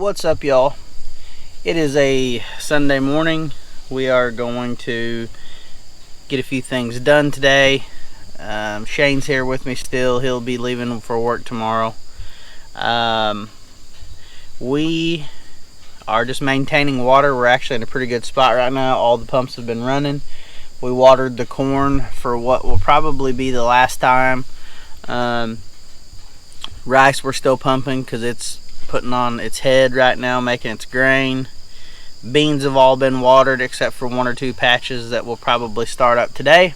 What's up, y'all? It is a Sunday morning. We are going to get a few things done today. Shane's here with me still. He'll be leaving for work tomorrow. We are just maintaining water. We're actually in a pretty good spot right now. All the pumps have been running. We watered the corn for what will probably be the last time. Rice we're still pumping because it's putting on its head right now, making its grain. Beans have all been watered except for one or two patches that will probably start up today.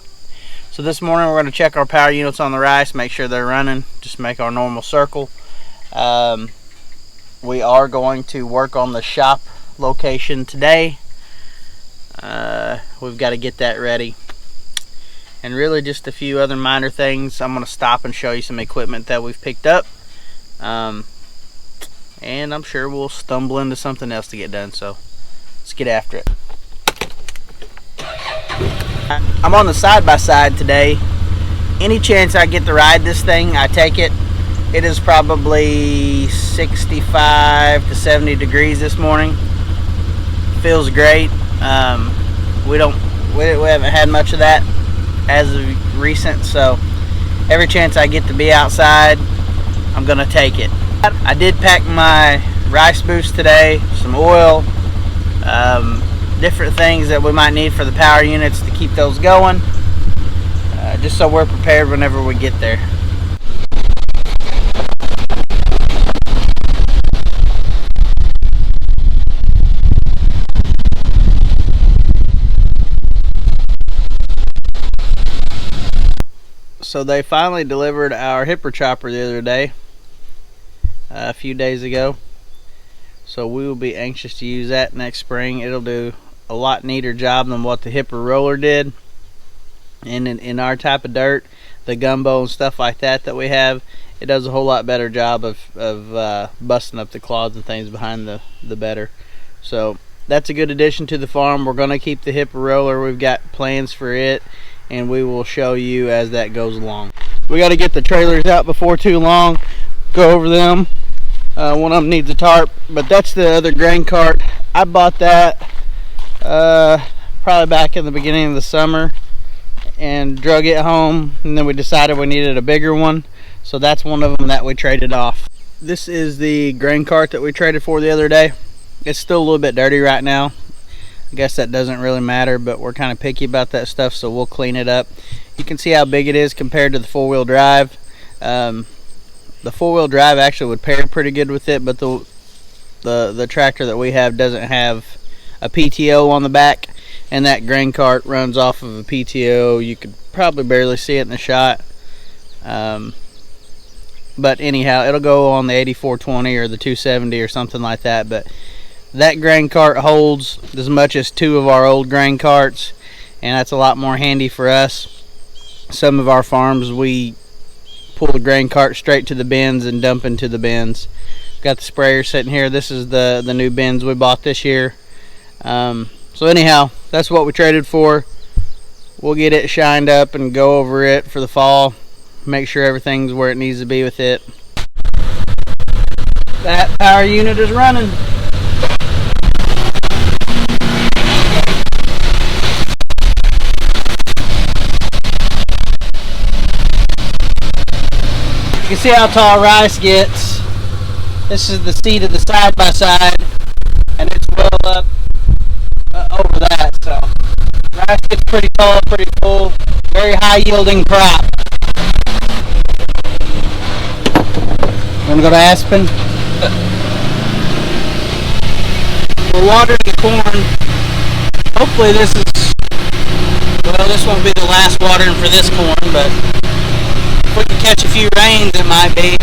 So this morning we're going to check our power units on the rice, make sure they're running, just make our normal circle. We are going to work on the shop location today. We've got to get that ready. And really just a few other minor things. I'm going to stop and show you some equipment that we've picked up. And I'm sure we'll stumble into something else to get done, so let's get after it. I'm on the side-by-side today. Any chance I get to ride this thing, I take it. It is probably 65 to 70 degrees this morning. Feels great. We haven't had much of that as of recent, so every chance I get to be outside, I'm gonna take it. I did pack my rice boost today, some oil, different things that we might need for the power units to keep those going, just so we're prepared whenever we get there. So they finally delivered our hipper chopper the other day, a few days ago. So we will be anxious to use that next spring. It'll do a lot neater job than what the hipper roller did. And in our type of dirt, the gumbo and stuff like that we have, it does a whole lot better job of busting up the clods and things behind the bedder. So that's a good addition to the farm. We're going to keep the hipper roller. We've got plans for it, and we will show you as that goes along. We got to get the trailers out before too long, go over them. One of them needs a tarp, but that's the other grain cart. I bought that probably back in the beginning of the summer and drug it home, and then we decided we needed a bigger one, so that's one of them that we traded off. This is the grain cart that we traded for the other day. It's still a little bit dirty right now. I guess that doesn't really matter, but we're kind of picky about that stuff, so we'll clean it up. You can see how big it is compared to the four-wheel drive. The four-wheel drive actually would pair pretty good with it, but the tractor that we have doesn't have a PTO on the back, and that grain cart runs off of a PTO. You could probably barely see it in the shot. But anyhow, it'll go on the 8420 or the 270 or something like that, but that grain cart holds as much as two of our old grain carts, and that's a lot more handy for us. Some of our farms, we pull the grain cart straight to the bins and dump into the bins. Got the sprayer sitting here. This is the new bins we bought this year. So anyhow, that's what we traded for. We'll get it shined up and go over it for the fall. Make sure everything's where it needs to be with it. That power unit is running. You can see how tall rice gets. This is the seat of the side-by-side, and it's well up over that. So rice gets pretty tall, pretty full, very high-yielding crop. Want to go to Aspen? We're watering the corn. Hopefully this won't be the last watering for this corn, but if we can catch a few rains, it might be.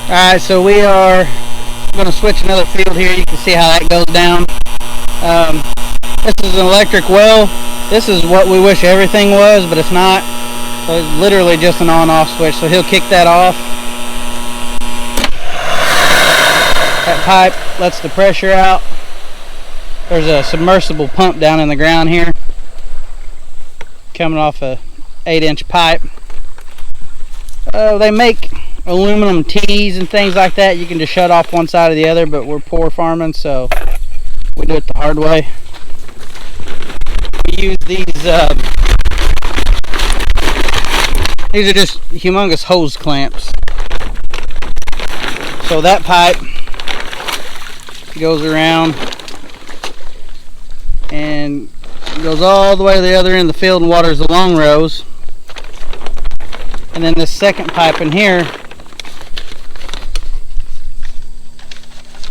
Alright, so we are going to switch another field here. You can see how that goes down. This is an electric well. This is what we wish everything was, but it's not. So it's literally just an on-off switch. So he'll kick that off. That pipe lets the pressure out. There's a submersible pump down in the ground here, coming off a 8-inch pipe. They make aluminum tees and things like that. You can just shut off one side or the other, but we're poor farming, so we do it the hard way. We use these are just humongous hose clamps. So that pipe goes around and goes all the way to the other end of the field and waters the long rows. And then this second pipe in here,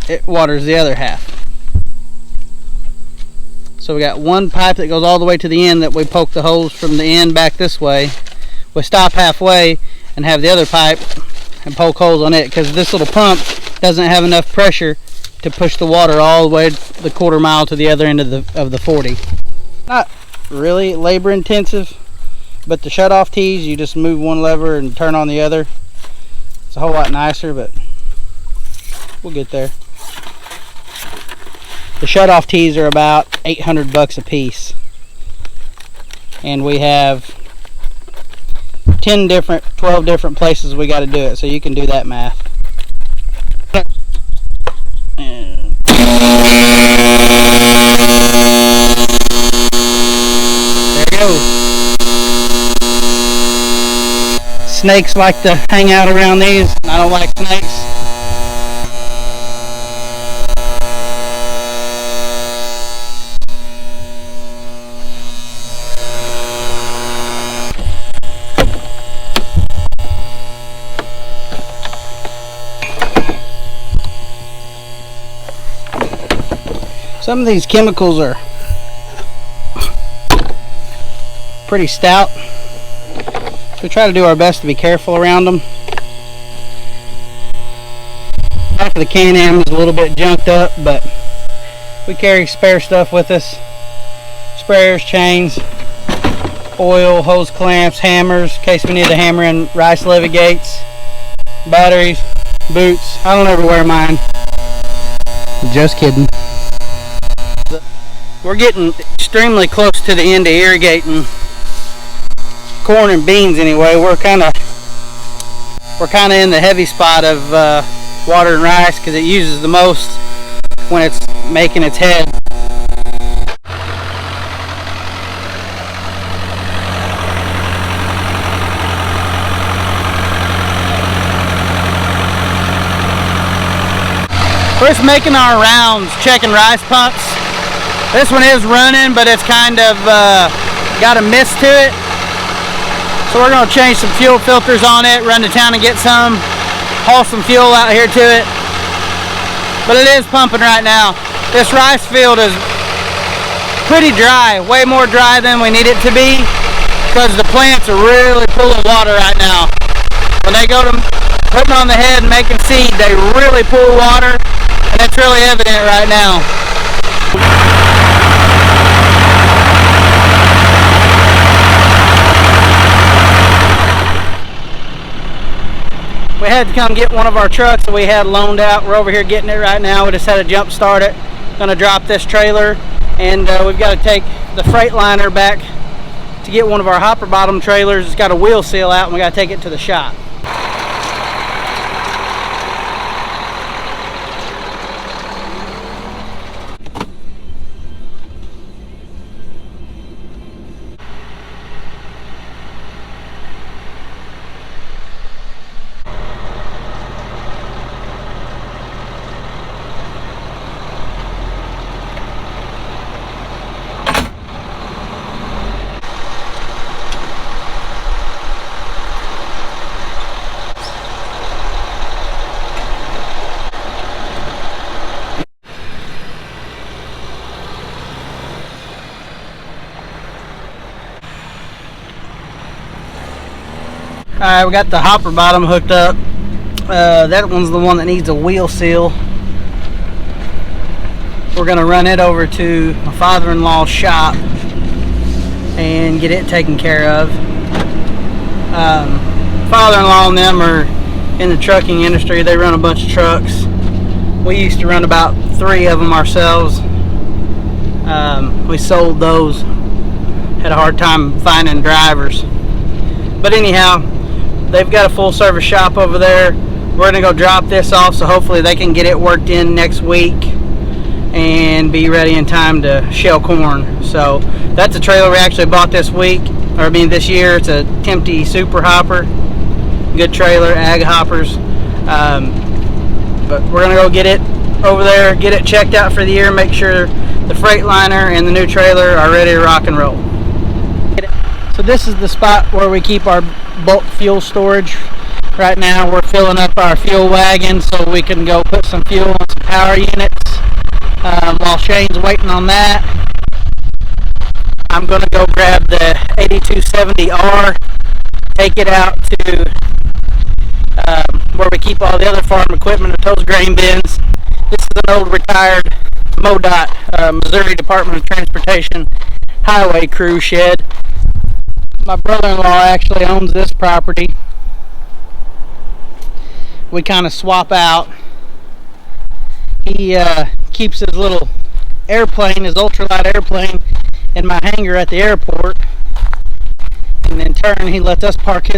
it waters the other half. So we got one pipe that goes all the way to the end that we poke the hose from the end back this way. We stop halfway and have the other pipe and poke holes on it, because this little pump doesn't have enough pressure to push the water all the way the 1/4 mile to the other end of the 40. Not really labor intensive, but the shut off tees, you just move one lever and turn on the other. It's a whole lot nicer, but we'll get there. The shut off tees are about $800 a piece, and we have 12 different places we got to do it, so you can do that math. There you go. Snakes like to hang out around these, and I don't like snakes. Some of these chemicals are pretty stout. We try to do our best to be careful around them. Half of the Can-Am is a little bit junked up, but we carry spare stuff with us. Sprayers, chains, oil, hose clamps, hammers, in case we need to hammer in rice levee gates, batteries, boots. I don't ever wear mine. Just kidding. We're getting extremely close to the end of irrigating corn and beans anyway. We're kind of in the heavy spot of water and rice, because it uses the most when it's making its head. We're just making our rounds, checking rice pumps. This one is running, but it's kind of got a mist to it. So we're going to change some fuel filters on it, run to town and get some, haul some fuel out here to it. But it is pumping right now. This rice field is pretty dry, way more dry than we need it to be, because the plants are really full of water right now. When they go to putting on the head and making seed, they really pull water, and it's really evident right now. We had to come get one of our trucks that we had loaned out. We're over here getting it right now. We just had to jump start it. Gonna drop this trailer, and we've got to take the Freightliner back to get one of our hopper bottom trailers. It's got a wheel seal out, and we got to take it to the shop. Alright, we got the hopper bottom hooked up. That one's the one that needs a wheel seal. We're going to run it over to my father-in-law's shop and get it taken care of. Father-in-law and them are in the trucking industry. They run a bunch of trucks. We used to run about 3 of them ourselves. We sold those. Had a hard time finding drivers. But anyhow, they've got a full service shop over there. We're gonna go drop this off, so hopefully they can get it worked in next week and be ready in time to shell corn. So that's a trailer we actually bought this week, or I mean this year. It's a Temte Super Hopper, good trailer, ag hoppers. But we're gonna go get it over there, get it checked out for the year, make sure the Freightliner and the new trailer are ready to rock and roll. So this is the spot where we keep our bulk fuel storage. Right now we're filling up our fuel wagon so we can go put some fuel on some power units. While Shane's waiting on that, I'm going to go grab the 8270R, take it out to where we keep all the other farm equipment at those grain bins. This is an old retired MoDOT, Missouri Department of Transportation highway crew shed. My brother-in-law actually owns this property. We kind of swap out. He keeps his little airplane, his ultralight airplane, in my hangar at the airport, and in turn he lets us park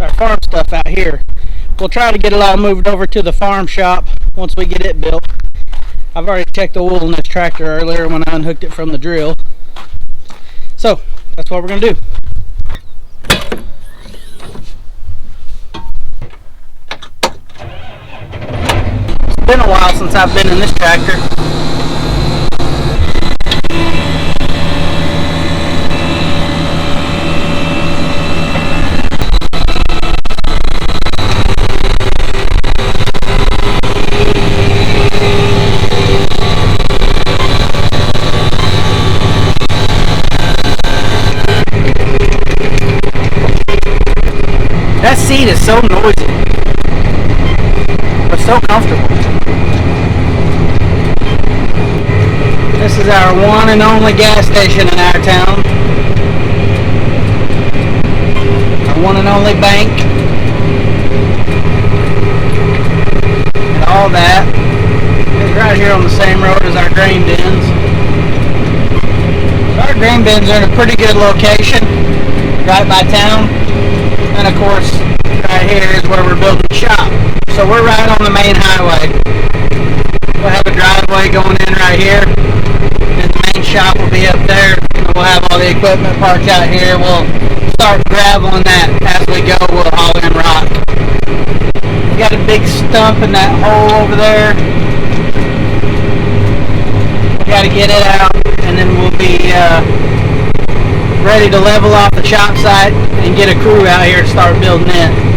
our farm stuff out here. We'll try to get it all moved over to the farm shop once we get it built. I've already checked the oil in this tractor earlier when I unhooked it from the drill. So that's what we're going to do. It's been a while since I've been in this tractor. That seat is so noisy, but so comfortable. This is our one and only gas station in our town. Our one and only bank. And all that. It's right here on the same road as our grain bins. Our grain bins are in a pretty good location, right by town. And of course, right here is where we're building the shop. So we're right on the main highway. We'll have a driveway going in right here, and the main shop will be up there. And we'll have all the equipment parked out here. We'll start graveling that as we go. We'll haul in rock. We got a big stump in that hole over there. We got to get it out, and then we'll be ready to level off the shop site and get a crew out here to start building it.